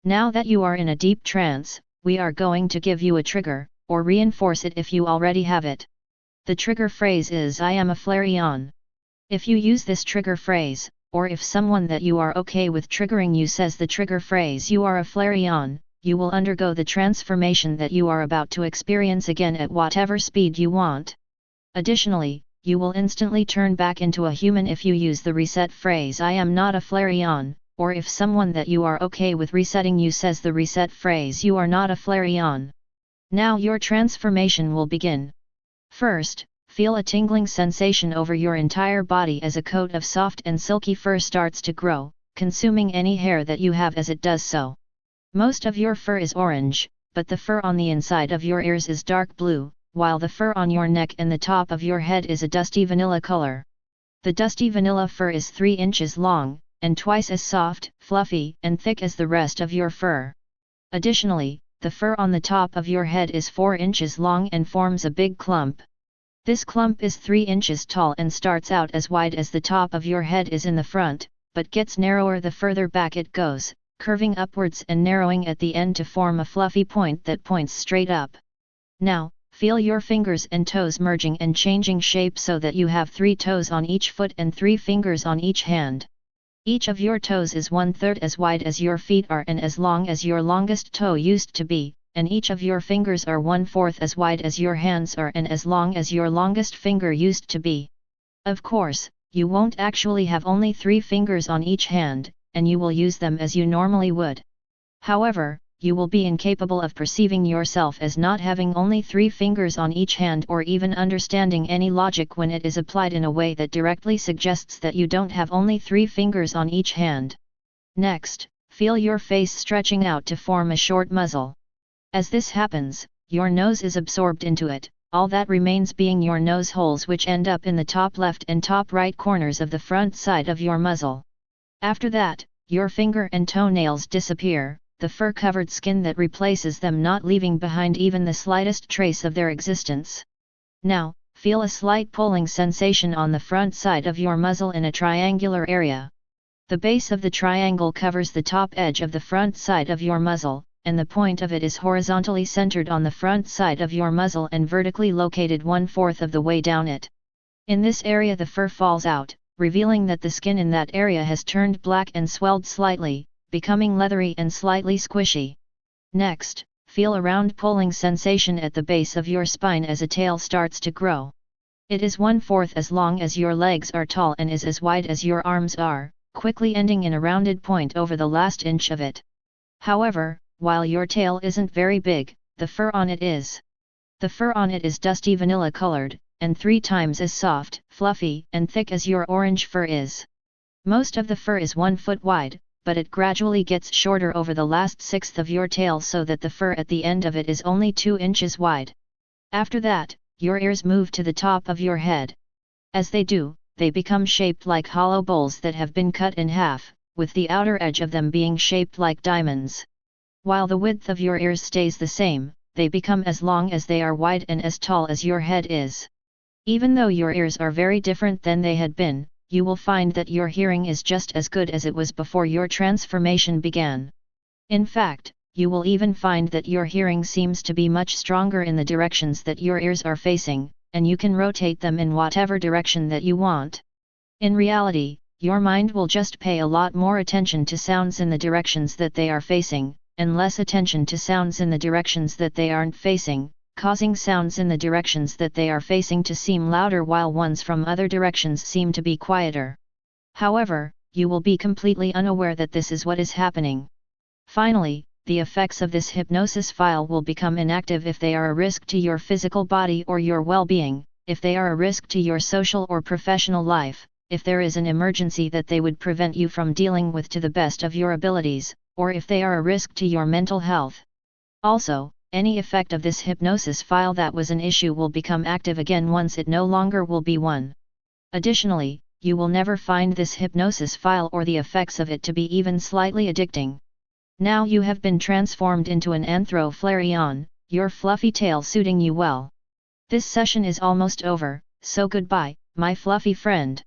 Now that you are in a deep trance, we are going to give you a trigger, or reinforce it if you already have it. The trigger phrase is I am a flareon. If you use this trigger phrase, or if someone that you are okay with triggering you says the trigger phrase you are a flareon, you will undergo the transformation that you are about to experience again at whatever speed you want. Additionally, you will instantly turn back into a human if you use the reset phrase I am not a flareon, or if someone that you are okay with resetting you says the reset phrase you are not a flareon. Now your transformation will begin. First, feel a tingling sensation over your entire body as a coat of soft and silky fur starts to grow, consuming any hair that you have as it does so. Most of your fur is orange, but the fur on the inside of your ears is dark blue, while the fur on your neck and the top of your head is a dusty vanilla color. The dusty vanilla fur is 3 inches long, and twice as soft, fluffy, and thick as the rest of your fur. Additionally, the fur on the top of your head is 4 inches long and forms a big clump. This clump is 3 inches tall and starts out as wide as the top of your head is in the front, but gets narrower the further back it goes, curving upwards and narrowing at the end to form a fluffy point that points straight up. Now, feel your fingers and toes merging and changing shape so that you have 3 toes on each foot and 3 fingers on each hand. Each of your toes is 1/3 as wide as your feet are and as long as your longest toe used to be, and each of your fingers are 1/4 as wide as your hands are and as long as your longest finger used to be. Of course, you won't actually have only 3 fingers on each hand, and you will use them as you normally would. However, you will be incapable of perceiving yourself as not having only 3 fingers on each hand or even understanding any logic when it is applied in a way that directly suggests that you don't have only 3 fingers on each hand. Next, feel your face stretching out to form a short muzzle. As this happens, your nose is absorbed into it, all that remains being your nose holes which end up in the top left and top right corners of the front side of your muzzle. After that, your finger and toenails disappear, the fur-covered skin that replaces them not leaving behind even the slightest trace of their existence. Now, feel a slight pulling sensation on the front side of your muzzle in a triangular area. The base of the triangle covers the top edge of the front side of your muzzle, and the point of it is horizontally centered on the front side of your muzzle and vertically located 1/4 of the way down it. In this area the fur falls out, revealing that the skin in that area has turned black and swelled slightly, becoming leathery and slightly squishy. Next, feel a round pulling sensation at the base of your spine as a tail starts to grow. It is 1/4 as long as your legs are tall and is as wide as your arms are, quickly ending in a rounded point over the last inch of it. However, while your tail isn't very big, the fur on it is. The fur on it is dusty vanilla colored, and 3 times as soft, fluffy, and thick as your orange fur is. Most of the fur is 1 foot wide, but it gradually gets shorter over the last 1/6 of your tail so that the fur at the end of it is only 2 inches wide. After that, your ears move to the top of your head. As they do, they become shaped like hollow bowls that have been cut in half, with the outer edge of them being shaped like diamonds. While the width of your ears stays the same, they become as long as they are wide and as tall as your head is. Even though your ears are very different than they had been, you will find that your hearing is just as good as it was before your transformation began. In fact, you will even find that your hearing seems to be much stronger in the directions that your ears are facing, and you can rotate them in whatever direction that you want. In reality, your mind will just pay a lot more attention to sounds in the directions that they are facing, and less attention to sounds in the directions that they aren't facing, causing sounds in the directions that they are facing to seem louder while ones from other directions seem to be quieter. However, you will be completely unaware that this is what is happening. Finally, the effects of this hypnosis file will become inactive if they are a risk to your physical body or your well-being, if they are a risk to your social or professional life, if there is an emergency that they would prevent you from dealing with to the best of your abilities, or if they are a risk to your mental health. Also, any effect of this hypnosis file that was an issue will become active again once it no longer will be one. Additionally, you will never find this hypnosis file or the effects of it to be even slightly addicting. Now you have been transformed into an Anthro flareon, your fluffy tail suiting you well. This session is almost over, so goodbye, my fluffy friend.